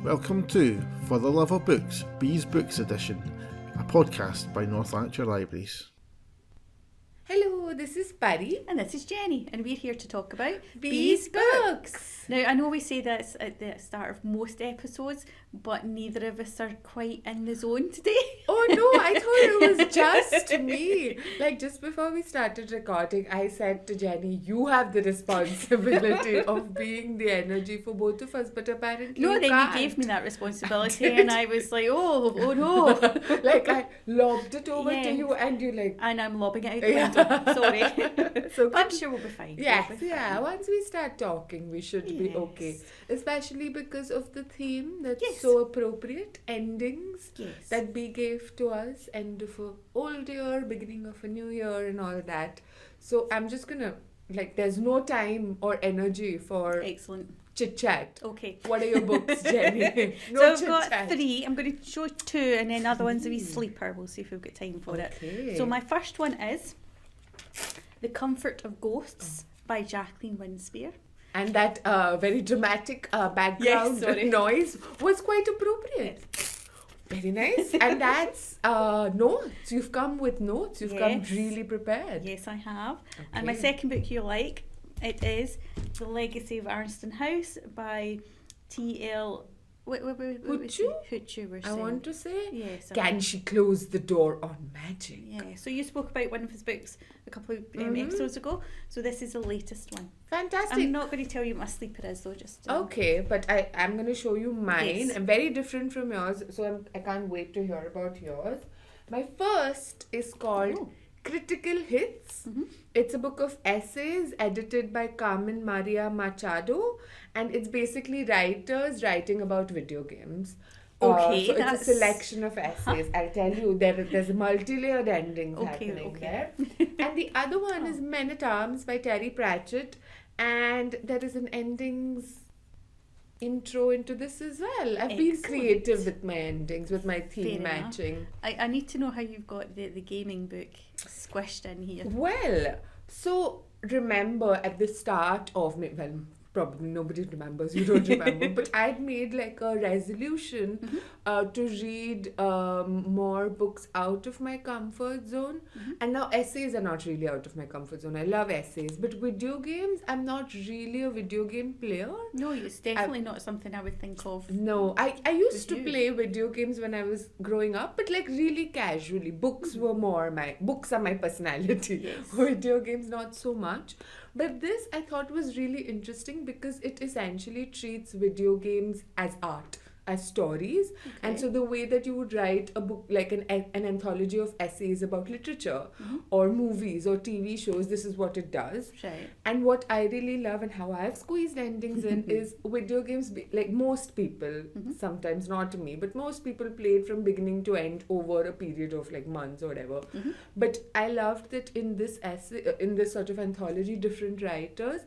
Welcome to For the Love of Books, Bees Books Edition, a podcast by North Lanarkshire Libraries. Hello, this is Pari. And this is Jenny, and we're here to talk about Bees Books. Now, I know we say this at the start of most episodes, but neither of us are quite in the zone today. Oh no, I thought it was just me. Like just before we started recording, I said to Jenny, you have the responsibility of being the energy for both of us, but apparently No, you then can't. you gave me that responsibility, and I was like, oh no. Like I lobbed it over to Yeah. you and you like... And I'm lobbing it out the window. Sorry. So But I'm sure we'll be fine. Yes, We'll be yeah. fine. Once we start talking, we should be Yes. okay. Especially because of the theme that's Yes. so appropriate. Endings Yes. that Bee gave to us. End of a old year, beginning of a new year and all that. So I'm just gonna, like, there's no time or energy for Excellent. chit-chat. Okay. What are your books, Jenny? No So I've chit-chat. got 3. I'm going to show 2, and then the other one's a wee sleeper. We'll see if we've got time for Okay. it. So my first one is The Comfort of Ghosts by Jacqueline Winspear. And that very dramatic background Yes, sorry. noise was quite appropriate. Very nice. And that's notes. You've come with notes. You've come Yes. really prepared. Yes, I have. And my Okay. second book you like, it is The Legacy of Arnston House by T.L. Hutchu, we're I saying. want to say, Yes. can she close the door on magic? Yeah, so you spoke about one of his books a couple of episodes ago, so this is the latest one. Fantastic. I'm not going to tell you what my sleeper is though, just... Okay, but I'm going to show you mine. Yes. I'm very different from yours, so I can't wait to hear about yours. My first is called Oh. Critical Hits. Mhm. It's a book of essays edited by Carmen Maria Machado, and it's basically writers writing about video games. Okay, so it's that's- a selection of essays. I'll tell you, there's multi-layered endings happening there. And the other one is Men at Arms by Terry Pratchett, and there is an endings intro into this as well. I've been Excellent. creative with my endings, with my theme Fair enough. matching. I need to know how you've got the gaming book squished in here. Well, so remember at the start of me, well, probably nobody remembers, you don't remember, but I'd made like a resolution to read more books out of my comfort zone. And now essays are not really out of my comfort zone. I love essays, but video games, I'm not really a video game player. No, it's definitely not something I would think of. No, I used to With you. play video games when I was growing up, but like really casually. Books were more books are my personality. Yes. Video games not so much. But this I thought was really interesting because it essentially treats video games as art, as stories. And so the way that you would write a book, like an anthology of essays about literature or movies or TV shows, this is what it does. Right. And what I really love and how I've squeezed endings in is video games, like most people, sometimes not me, but most people play it from beginning to end over a period of like months or whatever. But I loved that in this essay, in this sort of anthology, different writers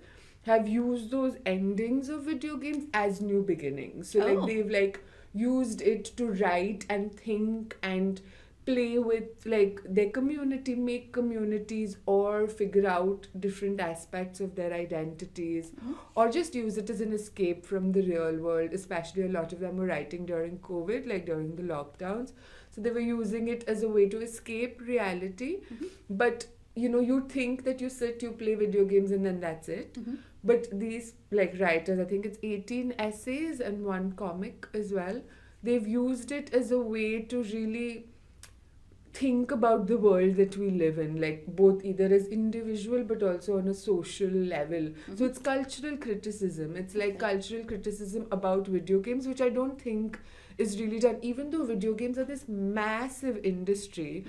have used those endings of video games as new beginnings. So like Oh. they've like used it to write and think and play with like their community, make communities, or figure out different aspects of their identities, or just use it as an escape from the real world. Especially a lot of them were writing during COVID, like during the lockdowns, so they were using it as a way to escape reality. But you know, you think that you sit, you play video games and then that's it. But these like writers, I think it's 18 essays and 1 comic as well, they've used it as a way to really think about the world that we live in, like both either as individual but also on a social level. So it's cultural criticism. It's like cultural criticism about video games, which I don't think is really done. Even though video games are this massive industry,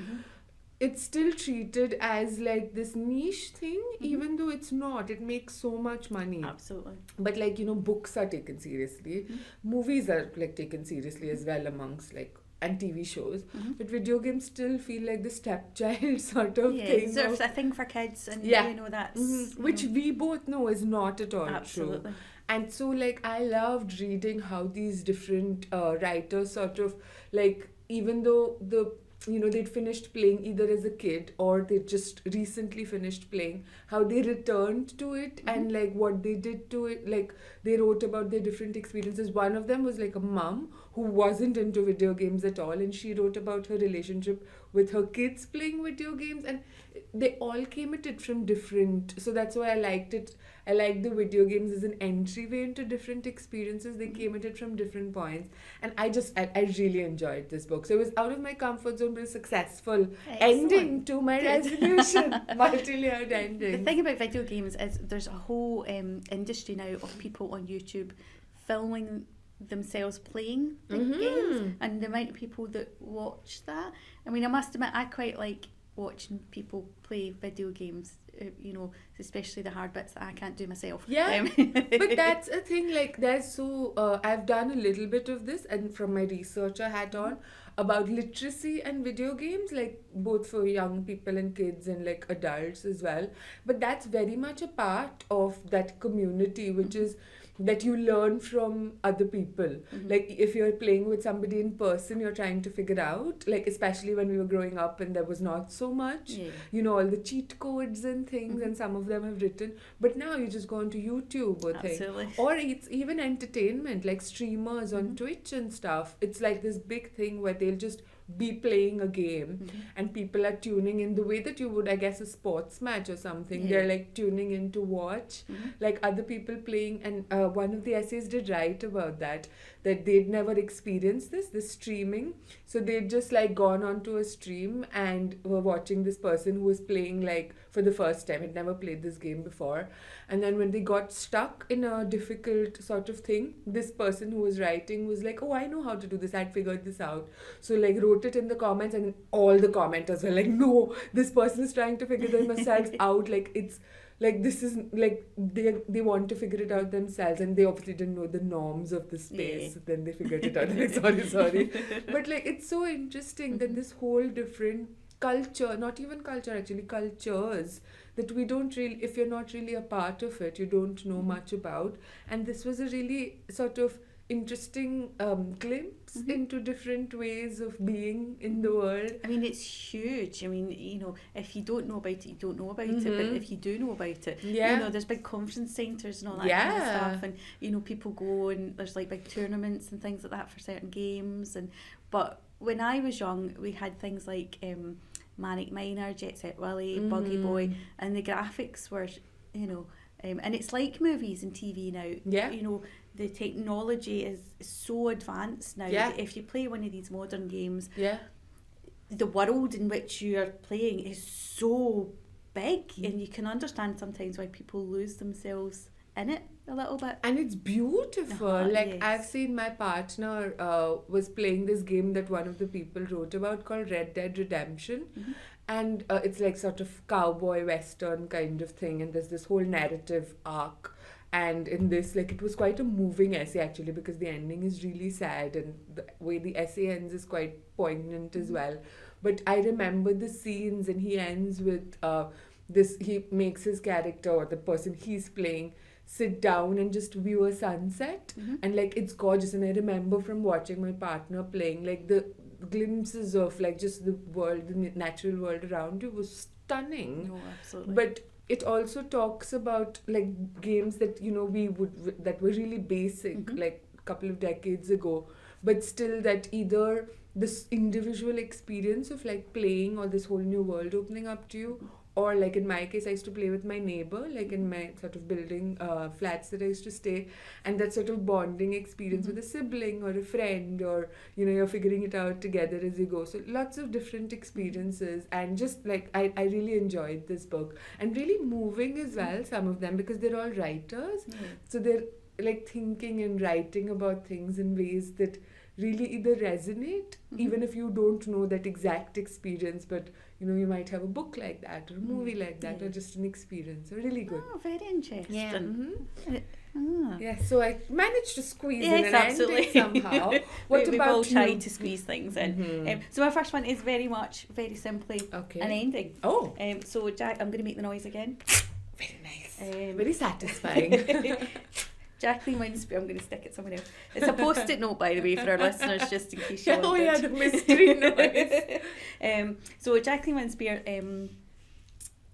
it's still treated as like this niche thing, even though it's not. It makes so much money. Absolutely. But like, you know, books are taken seriously. Movies are like taken seriously as well amongst like, and TV shows. But video games still feel like the stepchild sort of Yeah, thing. sort of- of a thing for kids, and Yeah. you know that's which we both know is not at all true. absolutely. And so like I loved reading how these different writers sort of like, even though the they'd finished playing either as a kid or they just recently finished playing, how they returned to it and like what they did to it. Like they wrote about their different experiences. One of them was like a mum who wasn't into video games at all, and she wrote about her relationship with her kids playing video games, and they all came at it from different, so that's why I liked it. I liked the video games as an entryway into different experiences. They came at it from different points, and I really enjoyed this book. So it was out of my comfort zone, but a successful ending to my resolution. Multi-layered ending. The thing about video games is there's a whole industry now of people on YouTube filming themselves playing the games, and the amount of people that watch that. I mean, I must admit, I quite like watching people play video games, especially the hard bits that I can't do myself. Yeah, but that's a thing, like I've done a little bit of this, and from my researcher hat on, about literacy and video games, like both for young people and kids and like adults as well. But that's very much a part of that community, which is that you learn from other people. Like if you're playing with somebody in person, you're trying to figure out, like especially when we were growing up and there was not so much, all the cheat codes and things, and some of them have written, but now you just go onto YouTube or things, or it's even entertainment, like streamers on Twitch and stuff. It's like this big thing where they'll just be playing a game and people are tuning in the way that you would, I guess, a sports match or something. They're like tuning in to watch like other people playing, and one of the essays did write about that they'd never experienced this streaming, so they'd just like gone onto a stream and were watching this person who was playing like for the first time, had never played this game before, and then when they got stuck in a difficult sort of thing, this person who was writing was like, oh, I know how to do this, I'd figured this out, so like wrote it in the comments, and all the commenters were like, no, this person is trying to figure themselves out, like it's like this is like they want to figure it out themselves, and they obviously didn't know the norms of the space. So then they figured it out. Like, sorry but like it's so interesting that this whole different culture, not even culture actually, cultures that we don't really, if you're not really a part of it, you don't know much about. And this was a really sort of interesting glimpse into different ways of being in the world. I mean, it's huge. I mean, if you don't know about it, you don't know about it. But if you do know about it, there's big conference centres and all that kind of stuff. And, people go and there's like big tournaments and things like that for certain games. But when I was young, we had things like Manic Miner, Jet Set Willy, Buggy Boy, and the graphics were, and it's like movies and TV now. Yeah. The technology is so advanced now that if you play one of these modern games, the world in which you are playing is so big, and you can understand sometimes why people lose themselves in it a little bit. And it's beautiful. I've seen my partner was playing this game that one of the people wrote about called Red Dead Redemption. And it's like sort of cowboy western kind of thing, and there's this whole narrative arc. And in this, like, it was quite a moving essay actually, because the ending is really sad and the way the essay ends is quite poignant as well. But I remember the scenes, and he ends with he makes his character, or the person he's playing, sit down and just view a sunset. And like, it's gorgeous. And I remember from watching my partner playing, like the glimpses of like just the world, the natural world around you was stunning. No, absolutely. But it also talks about like games that that were really basic like a couple of decades ago, but still that either this individual experience of like playing or this whole new world opening up to you, or like in my case, I used to play with my neighbor, like in my sort of building flats that I used to stay, and that sort of bonding experience with a sibling or a friend, or you're figuring it out together as you go. So lots of different experiences, and just like I really enjoyed this book, and really moving as well, some of them, because they're all writers. So they're like thinking and writing about things in ways that really either resonate, even if you don't know that exact experience, but you might have a book like that, or a movie like that, or just an experience. So really good. Oh, very interesting. Yeah. Yeah, so I managed to squeeze in an ending somehow. We've all tried to squeeze things in. So my first one is very simply an ending. Oh. So Jack, I'm going to make the noise again. Very nice. Very satisfying. Jacqueline Winspear, I'm going to stick it somewhere else. It's a post-it note, by the way, for our listeners, just in case you wanted. Oh yeah, the mystery noise. So Jacqueline Winspear,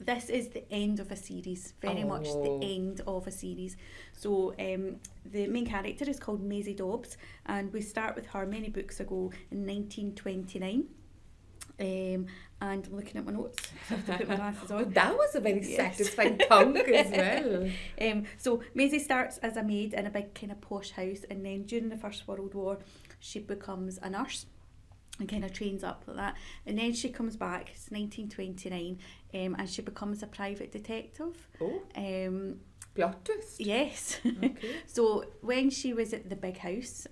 this is the end of a series, very much the end of a series. So the main character is called Maisie Dobbs, and we start with her many books ago in 1929. And I'm looking at my notes, so I have to put my glasses on. That was a very satisfying tongue as well. So Maisie starts as a maid in a big kind of posh house, and then during the First World War she becomes a nurse and kind of trains up like that, and then she comes back, it's 1929, and she becomes a private detective. Plot twist. Yes. Okay. So when she was at the big house,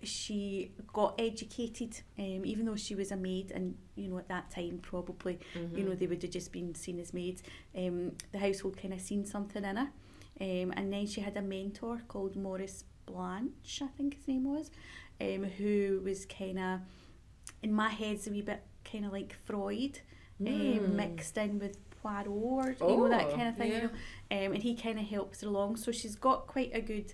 she got educated, even though she was a maid, and at that time probably they would have just been seen as maids. The household kind of seen something in her, and then she had a mentor called Maurice Blanche, I think his name was, who was kind of, in my head's a wee bit kind of like Freud, mixed in with Poirot, or that kind of thing. And he kind of helps her along, so she's got quite a good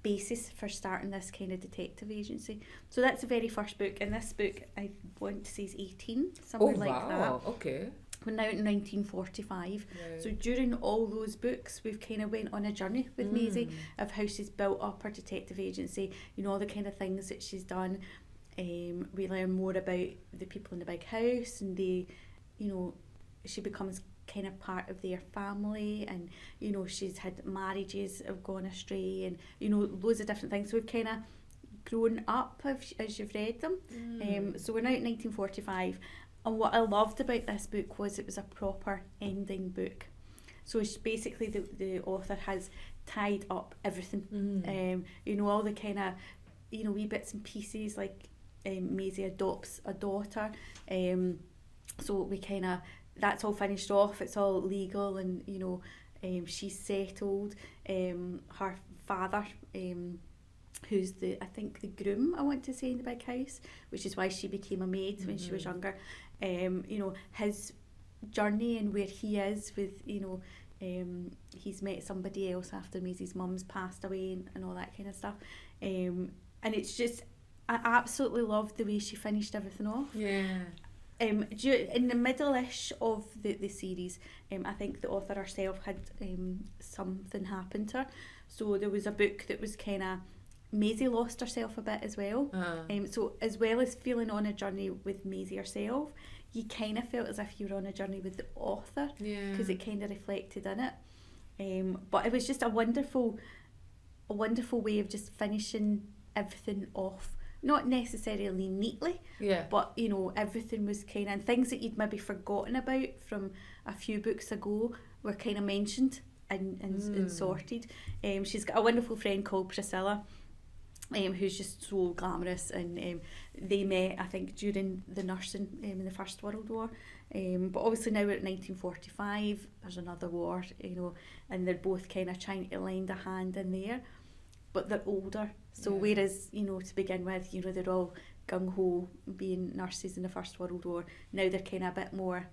basis for starting this kind of detective agency. So that's the very first book, and this book I want to say is 18, something like that. Okay. We're now in 1945. Right. So during all those books we've kind of went on a journey with Maisie of how she's built up her detective agency, all the kind of things that she's done. We learn more about the people in the big house, and they, she becomes kind of part of their family, and she's had marriages have gone astray, and loads of different things. So we've kind of grown up as you've read them. So we're now at 1945, and what I loved about this book was it was a proper ending book. So it's basically the author has tied up everything. All the kind of wee bits and pieces, like Maisie adopts a daughter, so we kind of, that's all finished off, it's all legal, and she's settled. Her father, who's I think the groom, I want to say, in the big house, which is why she became a maid when she was younger. His journey and where he is with, he's met somebody else after Maisie's mum's passed away, and all that kind of stuff. And it's just, I absolutely loved the way she finished everything off. Yeah. In the middle-ish of the series, I think the author herself had something happen to her. So there was a book that was kind of, Maisie lost herself a bit as well. So as well as feeling on a journey with Maisie herself, you kind of felt as if you were on a journey with the author, because it kind of reflected in it. But it was just a wonderful way of just finishing everything off. Not necessarily neatly, but everything was kind of, and things that you'd maybe forgotten about from a few books ago were kind of mentioned and sorted. She's got a wonderful friend called Priscilla, who's just so glamorous, and they met, I think, during the nursing in the First World War. But obviously now we're at 1945, there's another war, and they're both kind of trying to lend a hand in there. But they're older, so whereas, to begin with, they're all gung-ho being nurses in the First World War, now they're kind of a bit more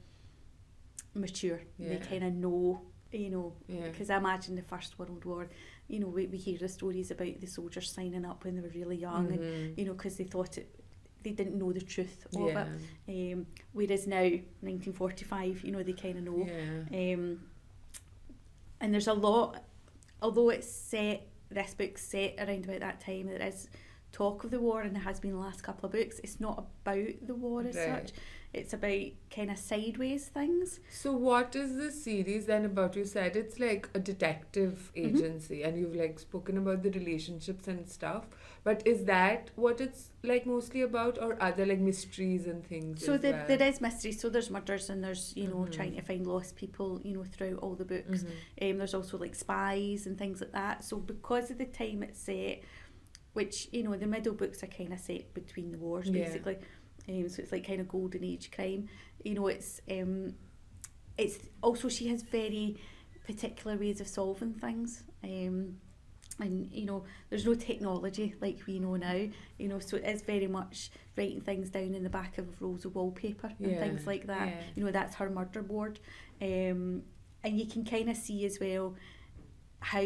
mature. They kind of know, because I imagine the First World War, we hear the stories about the soldiers signing up when they were really young, and, because they thought they didn't know the truth of it. Whereas now, 1945, they kind of know. And there's a lot, although it's set, this book's set around about that time, there is talk of the war, and there has been the last couple of books. It's not about the war as such, it's about kind of sideways things. So what is the series then about? You said it's like a detective agency, and you've like spoken about the relationships and stuff, but is that what it's like mostly about, or are there like mysteries and things? So there is mysteries, so there's murders, and there's trying to find lost people throughout all the books. There's also like spies and things like that. So because of the time it's set, which the middle books are kind of set between the wars basically, so it's like kind of golden age crime. It's also, she has very particular ways of solving things, and there's no technology like we know now, so it is very much writing things down in the back of rolls of wallpaper and things like that. That's her murder board, and you can kind of see as well how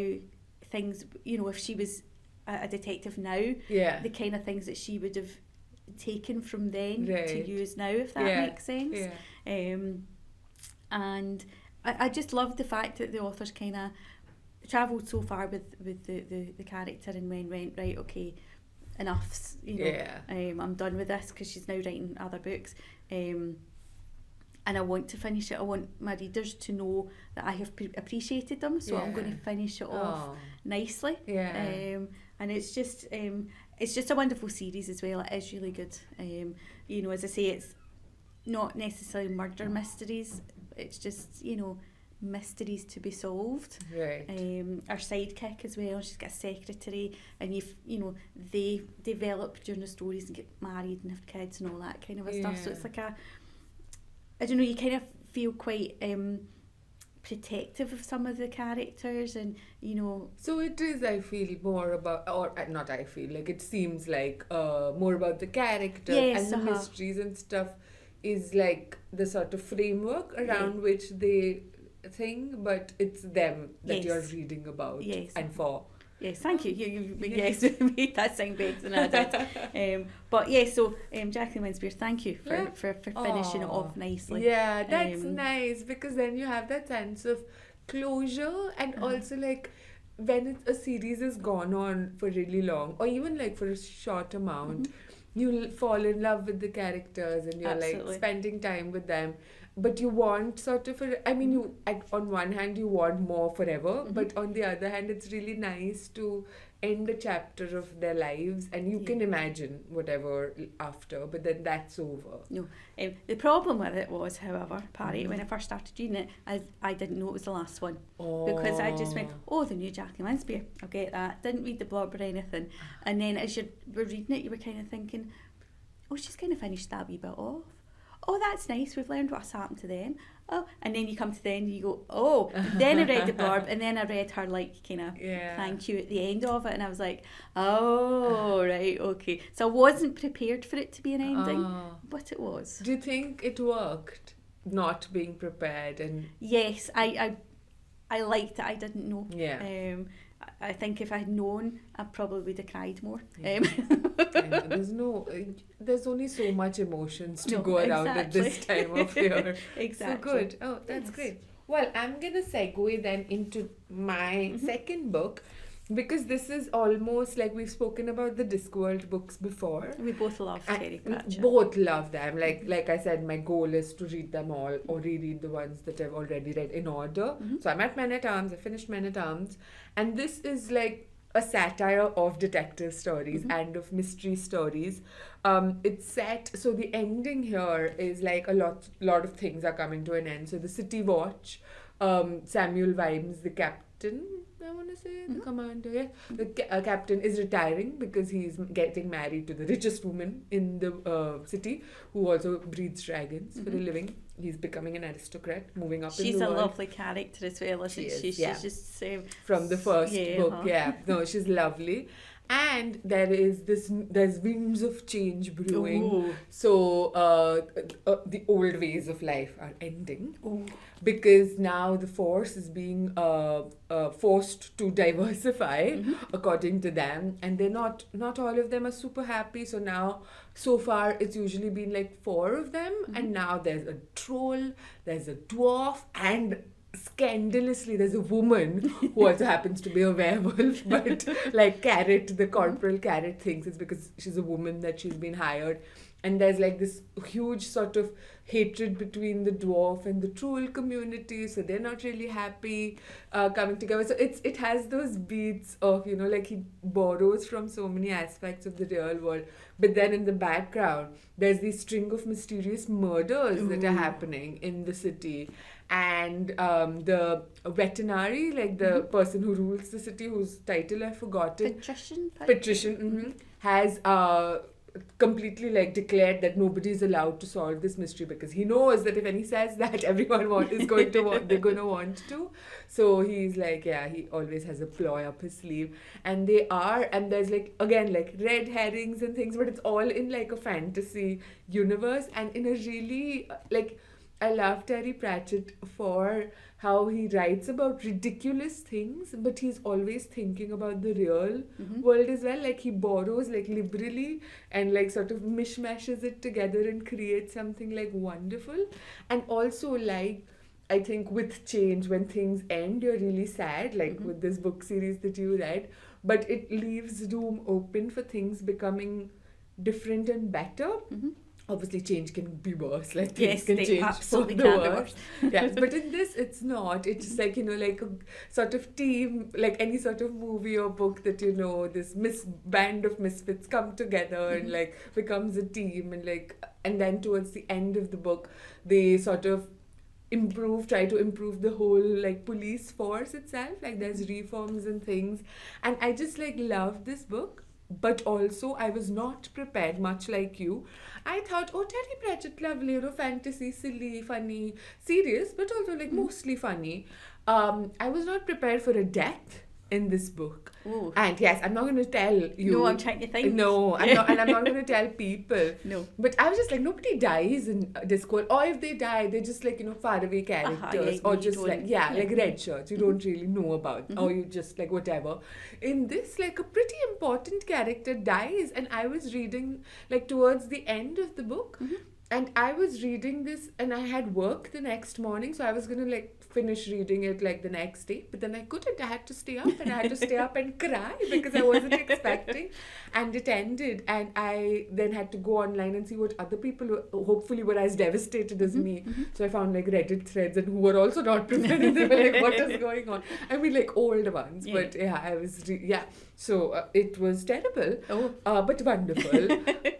things, you know, if she was a detective now, the kind of things that she would have taken from then to use now, if that makes sense. And I just love the fact that the author's kind of travelled so far with the character and went, right, okay, enough's, you know, I'm done with this, because she's now writing other books. And I want to finish it. I want my readers to know that I have appreciated them, so I'm going to finish it off nicely. And it's just a wonderful series as well. It is really good. You know, as I say, it's not necessarily murder mysteries. It's just, you know, mysteries to be solved. Our sidekick as well, she's got a secretary, and you know, they develop during the stories and get married and have kids and all that kind of stuff. So it's like I don't know, you kind of feel quite protective of some of the characters, and you know. So it is, I feel, more about, or not I feel, like it seems like more about the characters and the mysteries and stuff is like the sort of framework around which they think, but it's them that you're reading about and for. Yes, thank you. You made that sound better than I did. But yeah, so Jacqueline Winspear, thank you for finishing it off nicely. Yeah, that's nice, because then you have that sense of closure, and also like when a series has gone on for really long, or even like for a short amount, you fall in love with the characters and you're like spending time with them. But you want sort of on one hand you want more forever, but on the other hand it's really nice to end a chapter of their lives and you can imagine whatever after, but then that's over. No, the problem with it was, however, Pari, when I first started reading it, I didn't know it was the last one. Because I just went, the new Jacqueline Winspear, I'll get that. Didn't read the blurb or anything. And then as you were reading it, you were kind of thinking, she's kind of finished that wee bit off. That's nice, we've learned what's happened to them. And then you come to the end and you go, then I read the blurb, and then I read her like kind of thank you at the end of it, and I was like, right, okay. So I wasn't prepared for it to be an ending, but it was. Do you think it worked, not being prepared? And yes, I liked it. I didn't know. I think if I had known, I probably would have cried more. There's only so much emotions to go around at this time of year. Exactly. So good. That's great. Well, I'm going to segue then into my second book, because this is almost like we've spoken about the Discworld books before. We both love Terry Pratchett. Both love them. Like I said, my goal is to read them all or reread the ones that I've already read in order. So I'm at Men at Arms. I finished Men at Arms. And this is like a satire of detective stories and of mystery stories. It's set, so the ending here is like a lot of things are coming to an end. So the City Watch, Samuel Vimes, the captain, I want to say, the commander, the captain is retiring because he's getting married to the richest woman in the city, who also breeds dragons for a living. He's becoming an aristocrat, moving up in the world. She's a lovely character as well, isn't she? She's just... from the first book, No, she's lovely. And there's winds of change brewing. So the old ways of life are ending. Because now the force is being forced to diversify according to them, and they're not all of them are super happy. So now, so far, it's usually been like 4 of them, and now there's a troll, there's a dwarf, and scandalously there's a woman who also happens to be a werewolf, but like the corporal Carrot thinks it's because she's a woman that she's been hired. And there's like this huge sort of hatred between the dwarf and the troll community, so they're not really happy coming together. So it has those beats of, like he borrows from so many aspects of the real world, but then in the background there's this string of mysterious murders that are happening in the city. And the veterinary, like the person who rules the city, whose title I've forgotten, Patrician, has completely like declared that nobody is allowed to solve this mystery, because he knows that if any says that, everyone is going to they're going to want to. So he's like, he always has a ploy up his sleeve, and there's like, again, like red herrings and things, but it's all in like a fantasy universe, and in a really like I love Terry Pratchett for how he writes about ridiculous things, but he's always thinking about the real world as well. Like he borrows like liberally and like sort of mishmashes it together and creates something like wonderful. And also like I think with change, when things end, you're really sad, like with this book series that you read, but it leaves room open for things becoming different and better. Obviously change can be worse, like things can change for the worse. Yes, but in this it's not. It's just like, you know, like a sort of team, like any sort of movie or book that, you know, this band of misfits come together and like becomes a team, and then towards the end of the book they sort of try to improve the whole like police force itself. Like there's reforms and things, and I just like love this book. But also I was not prepared, much like you. I thought, oh, Terry Pratchett, lovely, you know, fantasy, silly, funny, serious, but also like mostly funny. I was not prepared for a death in this book. Ooh. And yes, I'm not going to tell you. No, I'm trying to think. No, I'm not, and I'm not going to tell people. No. But I was just like, nobody dies in Discord, or if they die, they're just like, you know, faraway characters, or just like like red shirts you don't really know about, or you just like whatever. In this, like a pretty important character dies, and I was reading like towards the end of the book. And I was reading this and I had work the next morning, so I was going to like finish reading it like the next day, but then I couldn't. I had to stay up, and I had to stay up and cry because I wasn't expecting, and it ended, and I then had to go online and see what other people hopefully were as devastated as me. So I found like Reddit threads and who were also not prepared, and they were like, what is going on? I mean like old ones, but yeah, I was so it was terrible, but wonderful.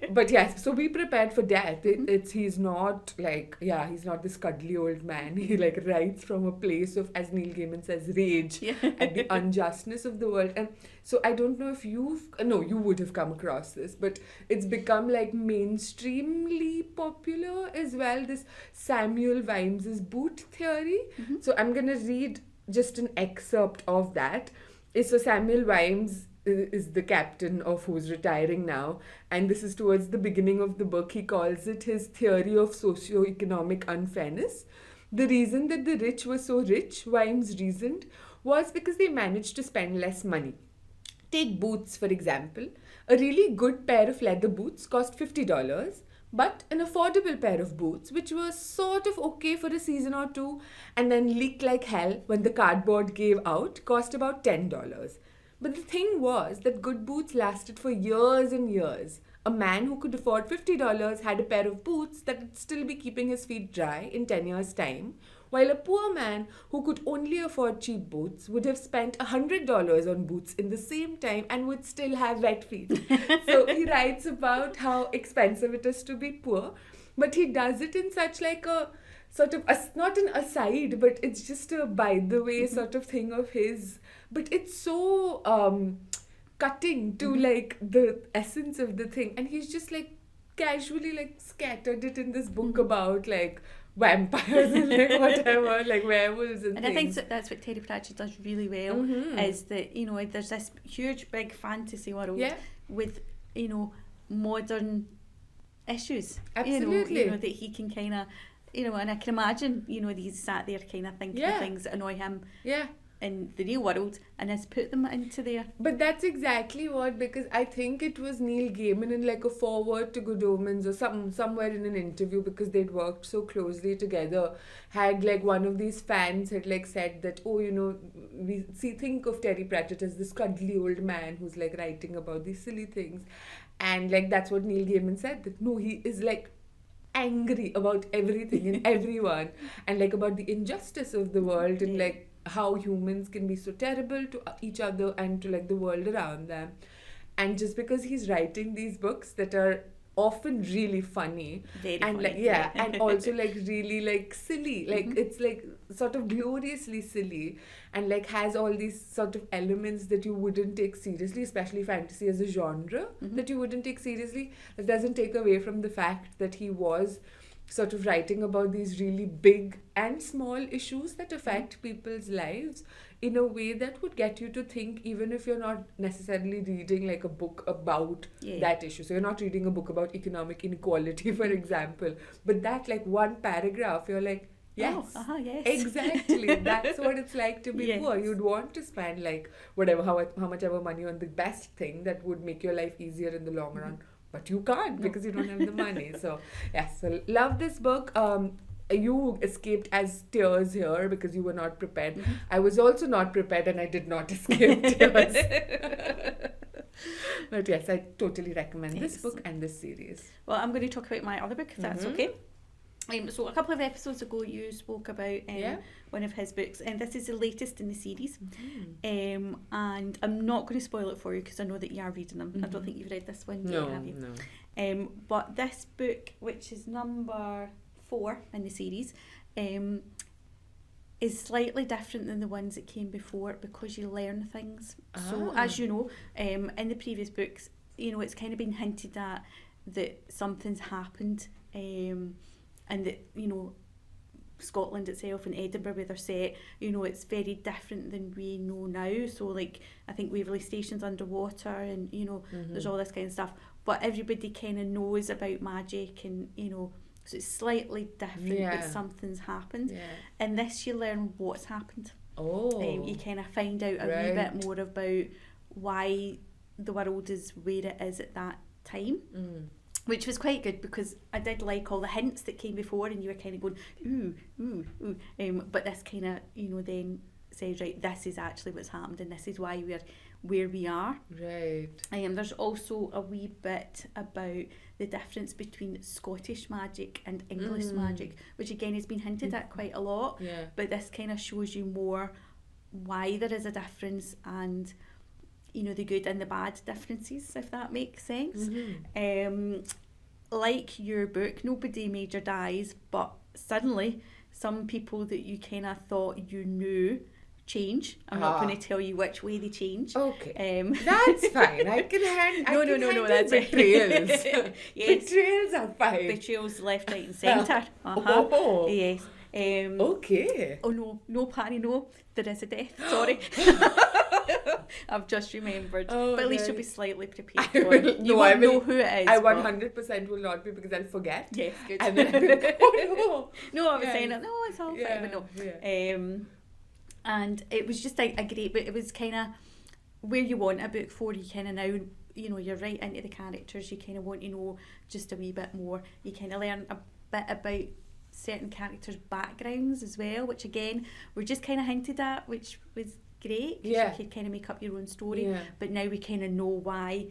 But yes, so be prepared for death. He's not like, he's not this cuddly old man. He like writes from a place of, as Neil Gaiman says, rage at the unjustness of the world. And so I don't know if you would have come across this, but it's become like mainstreamly popular as well, this Samuel Wimes's boot theory. So I'm going to read just an excerpt of that. So Samuel Wimes is the captain of who's retiring now, and this is towards the beginning of the book. He calls it his theory of socio-economic unfairness. The reason that the rich were so rich, Wimes reasoned, was because they managed to spend less money. Take boots, for example. A really good pair of leather boots cost $50, but an affordable pair of boots, which was sort of okay for a season or two and then leaked like hell when the cardboard gave out, cost about $10. But the thing was that good boots lasted for years and years. A man who could afford $50 had a pair of boots that would still be keeping his feet dry in 10 years' time, while a poor man who could only afford cheap boots would have spent $100 on boots in the same time and would still have wet feet. So he writes about how expensive it is to be poor, but he does it in such like a sort of, not an aside, but it's just a by the way sort of thing of his. But it's so cutting to like the essence of the thing, and he's just like casually like scattered it in this book about like vampires and like whatever, like werewolves and things. I think that's what Terry Pratchett does really well, is that, you know, there's this huge big fantasy world with, you know, modern issues. Absolutely. You know, that he can kind of, you know, and I can imagine, you know, he's sat there kind of thinking of things that annoy him in the real world and has put them into there. But that's exactly what, because I think it was Neil Gaiman in like a foreword to Good Omens or somewhere in an interview, because they'd worked so closely together, had like one of these fans had like said that, oh, you know, think of Terry Pratchett as this cuddly old man who's like writing about these silly things, and like that's what Neil Gaiman said, that no, he is like angry about everything and everyone, and like about the injustice of the world, and like how humans can be so terrible to each other and to like the world around them. And just because he's writing these books that are often really funny, very and funny, like and also like really like silly, like it's like sort of gloriously silly, and like has all these sort of elements that you wouldn't take seriously, especially fantasy as a genre that you wouldn't take seriously. That doesn't take away from the fact that he was sort of writing about these really big and small issues that affect people's lives in a way that would get you to think, even if you're not necessarily reading like a book about that issue. So you're not reading a book about economic inequality, for example, but that like one paragraph, you're like, yes, yes. Exactly. That's what it's like to be poor. You'd want to spend like whatever, how much ever money on the best thing that would make your life easier in the long run. But you can't because you don't have the money. So yes, so love this book. You escaped as tears here because you were not prepared. I was also not prepared and I did not escape tears. But yes, I totally recommend this book and this series. Well, I'm going to talk about my other book if that's okay. So a couple of episodes ago you spoke about one of his books, and this is the latest in the series. And I'm not going to spoil it for you because I know that you are reading them. I don't think you've read this one yet, have you? No. But this book, which is number 4 in the series, is slightly different than the ones that came before because you learn things. So as you know, in the previous books, you know, it's kind of been hinted at that something's happened, and that, you know, Scotland itself and Edinburgh where they're set, you know, it's very different than we know now. So like, I think Waverley Station's underwater and, you know, there's all this kind of stuff. But everybody kind of knows about magic and, you know, so it's slightly different, but something's happened. In this, you learn what's happened. You kind of find out a wee bit more about why the world is where it is at that time. Which was quite good because I did like all the hints that came before and you were kind of going, ooh. But this kind of, you know, then says, right, this is actually what's happened and this is why we're where we are. Right. There's also a wee bit about the difference between Scottish magic and English magic, which again has been hinted at quite a lot. But this kind of shows you more why there is a difference and, you know, the good and the bad differences, if that makes sense. Like your book, nobody major dies, but suddenly some people that you kind of thought you knew change. I'm not going to tell you which way they change. Okay. That's fine. I can handle No, that's betrayals. Yes. Betrayals are fine. Betrayals left, right and centre. Yes. Okay. Oh no, Pari, no. There is a death. Sorry. I've just remembered. But at least you'll be slightly prepared for it. You won't know who it is. I 100% will not be because I'll forget. Yes, good. And then I'll be like, oh no. No, I was saying that, no, it's all fine, but no. And it was just a great book. It was kind of where you want a book for. You kind of now, you know, you're right into the characters. You kind of want to know just a wee bit more. You kind of learn a bit about certain characters' backgrounds as well, which again, were just kind of hinted at, which was great. You could kind of make up your own story. But now we kind of know why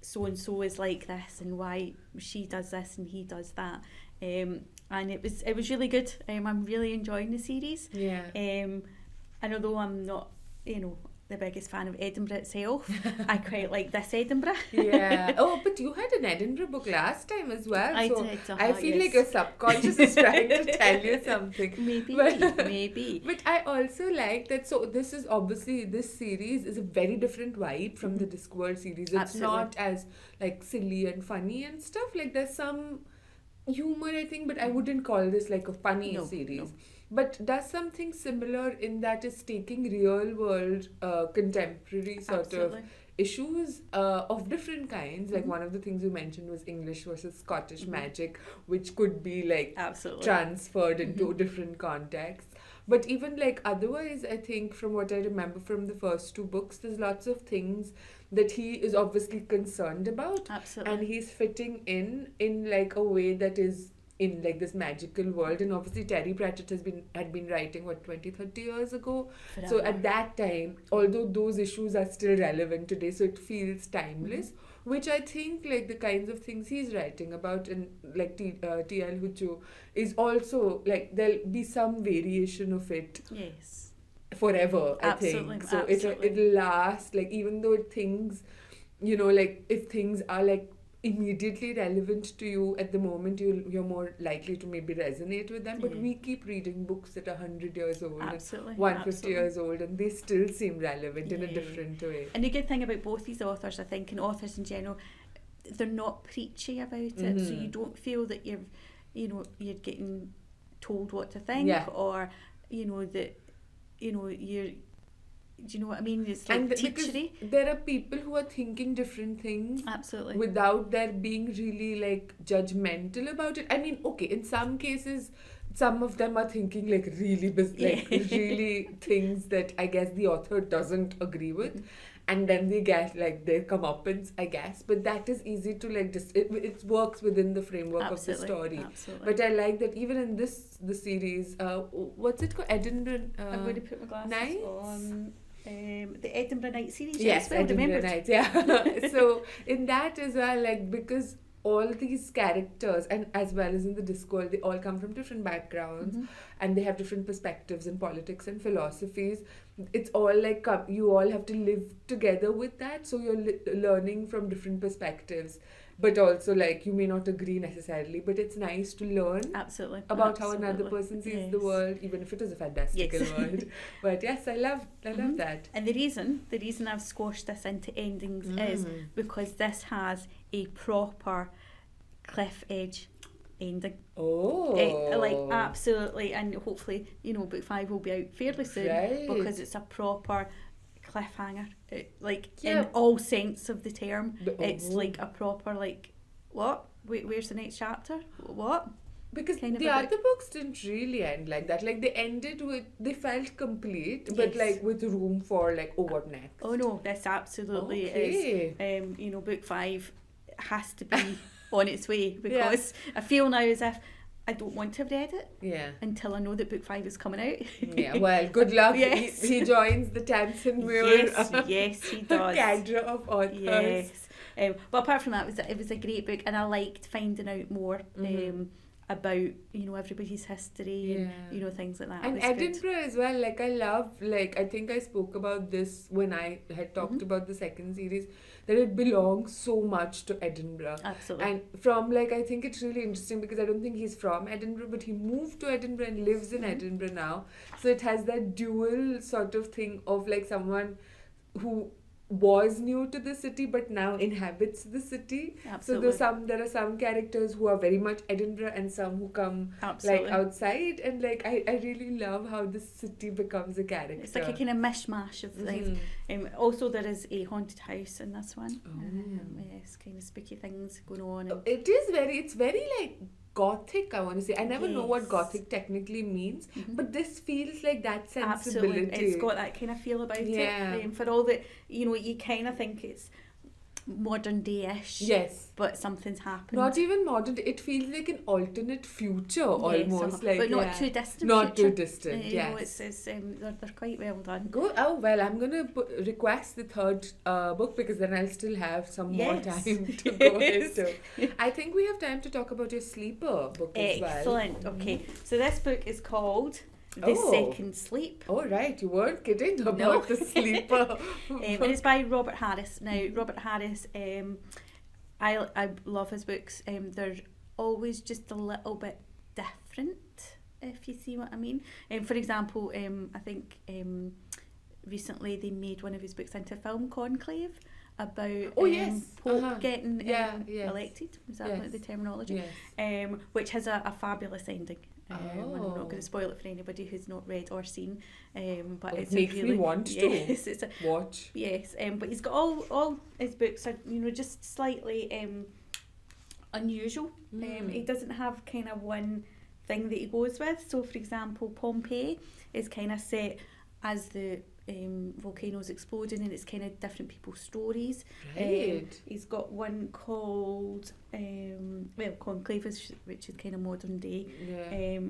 so-and-so is like this and why she does this and he does that. And it was really good. I'm really enjoying the series. And although I'm not, you know, the biggest fan of Edinburgh itself, I quite like this Edinburgh. Oh, but you had an Edinburgh book last time as well. I so did. I feel like your subconscious is trying to tell you something. Maybe. But I also like that. So this is obviously, this series is a very different vibe from the Discworld series. It's not as like silly and funny and stuff. Like there's some humor, I think, but I wouldn't call this like a funny series. No. But does something similar in that it's taking real world contemporary sort of issues of different kinds. Like one of the things you mentioned was English versus Scottish magic, which could be like transferred into different contexts. But even like otherwise, I think from what I remember from the first 2 books, there's lots of things that he is obviously concerned about. And he's fitting in like a way that is in like this magical world. And obviously Terry Pratchett had been writing 20-30 years ago. So at that time, although those issues are still relevant today, so it feels timeless, which I think like the kinds of things he's writing about and like T.L. Huchu is also like there'll be some variation of it forever, I think. So it'll last, like even though things, you know, like if things are like immediately relevant to you at the moment, you're more likely to maybe resonate with them. But we keep reading books that are 100 years old and 150 years old, and they still seem relevant in a different way. And the good thing about both these authors, I think, and authors in general, they're not preachy about it, so you don't feel that you know, you're getting told what to think, or, you know, that, you know, you're, do you know what I mean? It's like teachery. There are people who are thinking different things. Absolutely. Without there being really like judgmental about it. I mean, okay, in some cases, some of them are thinking like really really things that I guess the author doesn't agree with. And then they get like their comeuppance, I guess. But that is easy to like it works within the framework of the story. Absolutely. But I like that even in the series, what's it called? Edinburgh. I'm going to put my glasses Nights? on. The Edinburgh Night series. Yes, well Edinburgh remembered. Nights. Yeah. So in that as well, like because all these characters, and as well as in the Discworld, they all come from different backgrounds, and they have different perspectives in politics and philosophies. It's all like you all have to live together with that, so you're learning from different perspectives, but also like you may not agree necessarily, but it's nice to learn about how another person sees the world, even if it is a fantastical world. But yes, I love that. And the reason I've squashed this into endings is because this has a proper cliff edge ending. Like absolutely, and hopefully, you know, book 5 will be out fairly soon, because it's a proper cliffhanger, in all sense of the term. It's like a proper like, what? Where's the next chapter? What? Because the other books didn't really end like that. Like they ended with, they felt complete, but like with room for like, oh, what next? Oh no, this absolutely is. You know, book 5 has to be on its way, because I feel now as if I don't want to have read it until I know that book 5 is coming out. Well, good luck. He joins the Tamsin Muir yes, he does. cadre of authors. Yes. But apart from that, it was a great book, and I liked finding out more about, you know, everybody's history and, you know, things like that. And Edinburgh as well, like I love, like I think I spoke about this when I had talked about the second series, that it belongs so much to Edinburgh. Absolutely. And from like, I think it's really interesting because I don't think he's from Edinburgh, but he moved to Edinburgh and lives in Edinburgh now. So it has that dual sort of thing of like someone who was new to the city but now inhabits the city. Absolutely. So there are some characters who are very much Edinburgh and some who come like outside, and like I really love how the city becomes a character. It's like a kind of mishmash of things. Also there is a haunted house in this one. Yes, kind of spooky things going on. It's very like Gothic, I want to say. I never know what Gothic technically means, but this feels like that sensibility. Absolutely. It's got that kind of feel about it. For all that, you know, you kind of think it's modern day-ish. Yes. But something's happened. Not even modern day. It feels like an alternate future almost. Like, but not too distant. Not too distant, you know, it's they're quite well done. I'm going to request the third book, because then I'll still have some more time to go into. I think we have time to talk about your sleeper book as well. Excellent. Okay. So this book is called The Second Sleep. Oh right, you weren't kidding about the sleeper. And it's by Robert Harris. Now Robert Harris, I love his books. They're always just a little bit different, if you see what I mean. For example, I think recently they made one of his books into film, Conclave, about Pope getting elected. Is that the terminology? Yes. Which has a fabulous ending. I'm not going to spoil it for anybody who's not read or seen, but it makes me want to watch. Yes, but he's got all his books are, you know, just slightly unusual. He doesn't have kind of one thing that he goes with. So, for example, Pompeii is kind of set as the volcanoes exploding, and it's kind of different people's stories. He's got one called Conclave, which is kind of modern day.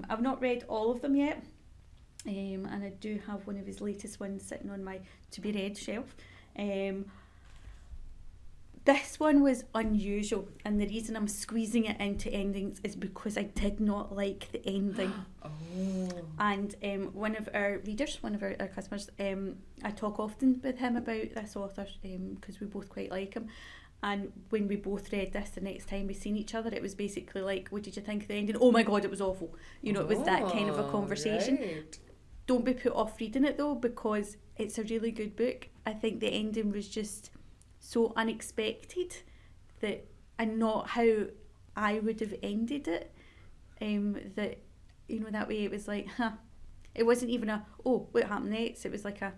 I've not read all of them yet, and I do have one of his latest ones sitting on my to be read shelf. This one was unusual, and the reason I'm squeezing it into endings is because I did not like the ending. And one of our readers, one of our customers, I talk often with him about this author because we both quite like him. And when we both read this, the next time we seen each other, it was basically like, what did you think of the ending? Oh my God, it was awful. You know, it was that kind of a conversation. Right. Don't be put off reading it though, because it's a really good book. I think the ending was just so unexpected and not how I would have ended it. that, you know, that way it was like, it wasn't even a, oh, what happened next? It was like a,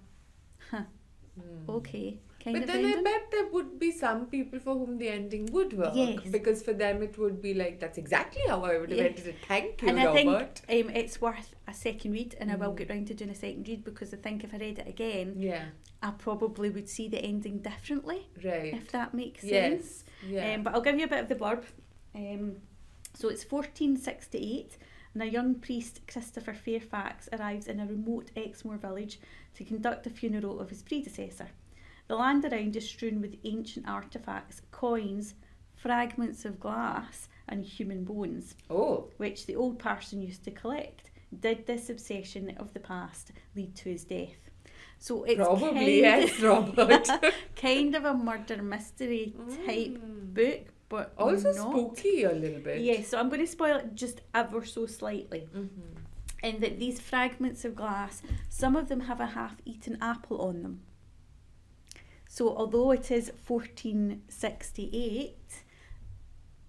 okay, kind but of then ending. I bet there would be some people for whom the ending would work. Yes. Because for them it would be like, that's exactly how I would have ended it. Thank you, and Robert. I think it's worth a second read, and I will get round to doing a second read, because I think if I read it again, I probably would see the ending differently. Right. If that makes Yes. sense. Yeah. But I'll give you a bit of the blurb. So it's 1468, and a young priest, Christopher Fairfax, arrives in a remote Exmoor village to conduct a funeral of his predecessor. The land around is strewn with ancient artefacts, coins, fragments of glass, and human bones, which the old person used to collect. Did this obsession of the past lead to his death? So it's probably, yes, Robert. kind of a murder mystery type book, but also not spooky a little bit. Yeah, so I'm going to spoil it just ever so slightly. In that these fragments of glass, some of them have a half-eaten apple on them. So although it is 1468,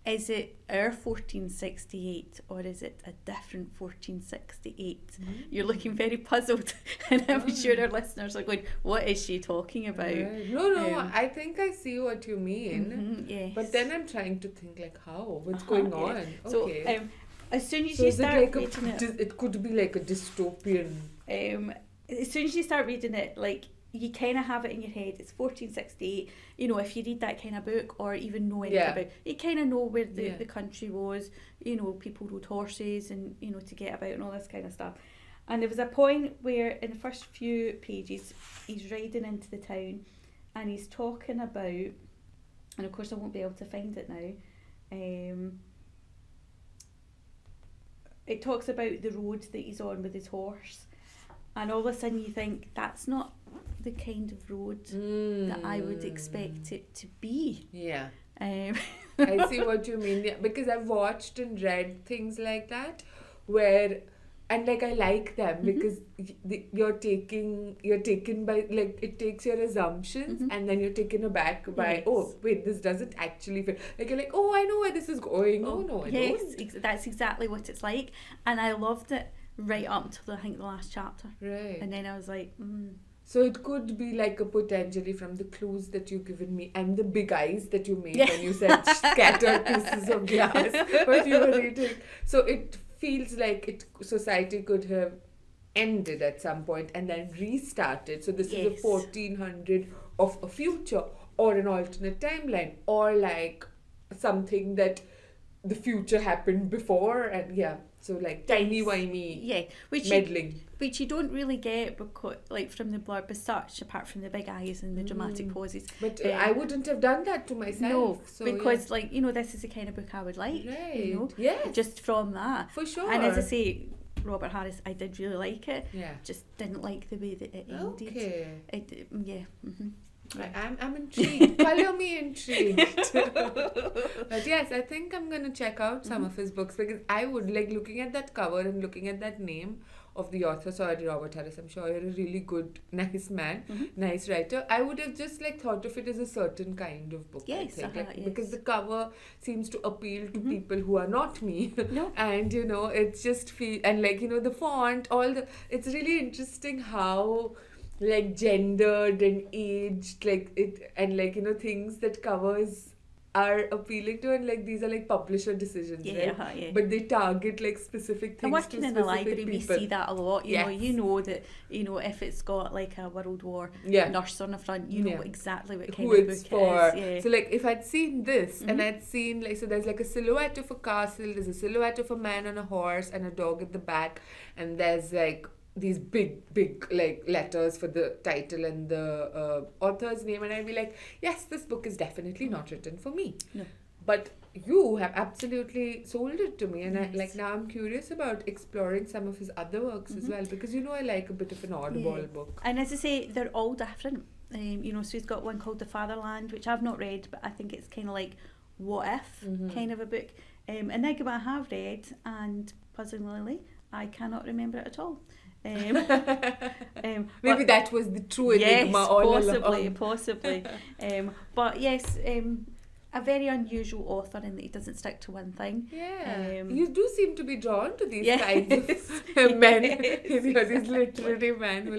is it our 1468 or is it a different 1468? You're looking very puzzled, and I'm sure our listeners are going, what is she talking about? No, I think I see what you mean. Yes. But then I'm trying to think like, how? What's going on? Okay. So as soon as so you start like reading it... it could be like a dystopian... as soon as you start reading it, like, you kind of have it in your head, it's 1468, you know, if you read that kind of book or even know anything about it, you kind of know where the country was, you know, people rode horses and, you know, to get about and all this kind of stuff. And there was a point where in the first few pages, he's riding into the town and he's talking about, and of course I won't be able to find it now, it talks about the road that he's on with his horse, and all of a sudden you think, that's not the kind of road that I would expect it to be. Yeah. I see what you mean. Yeah, because I've watched and read things like that where, and like I like them because you're taken by, like, it takes your assumptions and then you're taken aback by, oh wait, this doesn't actually fit. Like you're like, oh, I know where this is going. Oh no, I don't. That's exactly what it's like, and I loved it right up until I think the last chapter. Right. And then I was like, So it could be like a potentially, from the clues that you've given me and the big eyes that you made when you said scattered pieces of glass when you were reading. So it feels like society could have ended at some point and then restarted. So this is a 1400 of a future or an alternate timeline, or like something that the future happened before, and so like timey-wimey meddling. Which you don't really get, because, like, from the blurb as such, apart from the big eyes and the dramatic pauses. But I wouldn't have done that to myself. No, so, because like, you know, this is the kind of book I would like. Right. You know, just from that. For sure. And as I say, Robert Harris, I did really like it. Yeah. Just didn't like the way that it ended. Okay. I'm intrigued. Color me intrigued. But yes, I think I'm going to check out some of his books, because I would like looking at that cover and looking at that name of the author. Sorry, Robert Harris, I'm sure you're a really good, nice man, nice writer. I would have just like thought of it as a certain kind of book. Yes, I think, because the cover seems to appeal to people who are not me. No. And you know, it's just and like, you know, the font, it's really interesting how like gendered and aged, like it, and like, you know, things that covers are appealing to, and like these are like publisher decisions, right? But they target like specific things. And working in the library, people. we see that a lot. You know that, you know, if it's got like a World War nurse on the front, you know exactly what kind of book it is. So like if I'd seen this and I'd seen like, so there's like a silhouette of a castle, there's a silhouette of a man on a horse and a dog at the back, and there's like these big like letters for the title and the author's name, and I'd be like, yes, this book is definitely not written for me. No. But you have absolutely sold it to me, and I like, now I'm curious about exploring some of his other works as well, because you know I like a bit of an oddball book. And as I say, they're all different. You know, so he's got one called The Fatherland, which I've not read, but I think it's kind of like what if kind of a book. Enigma I have read, and puzzlingly I cannot remember it at all. Maybe that was the true enigma all along. Possibly. But yes, a very unusual author in that he doesn't stick to one thing. Yeah. You do seem to be drawn to these kinds of men. These literary men who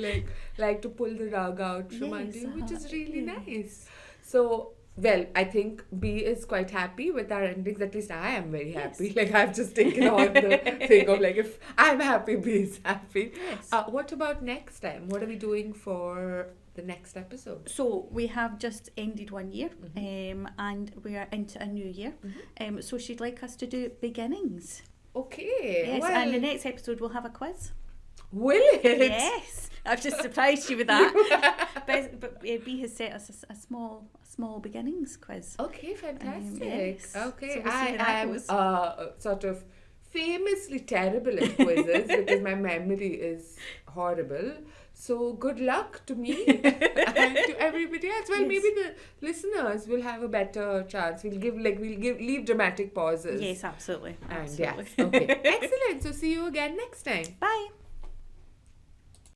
like to pull the rug out from under you, which is really nice. So, well, I think B is quite happy with our endings. At least I am very happy. Like, I've just taken on the thing of like, if I'm happy, B is happy. Yes. What about next time? What are we doing for the next episode? So we have just ended one year, and we are into a new year. So she'd like us to do beginnings. Okay. Yes, well, and the next episode we'll have a quiz. Will it? Yes, I've just surprised you with that. but B has set us a small beginnings quiz. Okay, fantastic. Yes. Okay, So we'll see I am sort of famously terrible at quizzes because my memory is horrible. So good luck to me and to everybody else. Well, maybe the listeners will have a better chance. We'll leave dramatic pauses. Yes, absolutely. And okay, excellent. So see you again next time. Bye.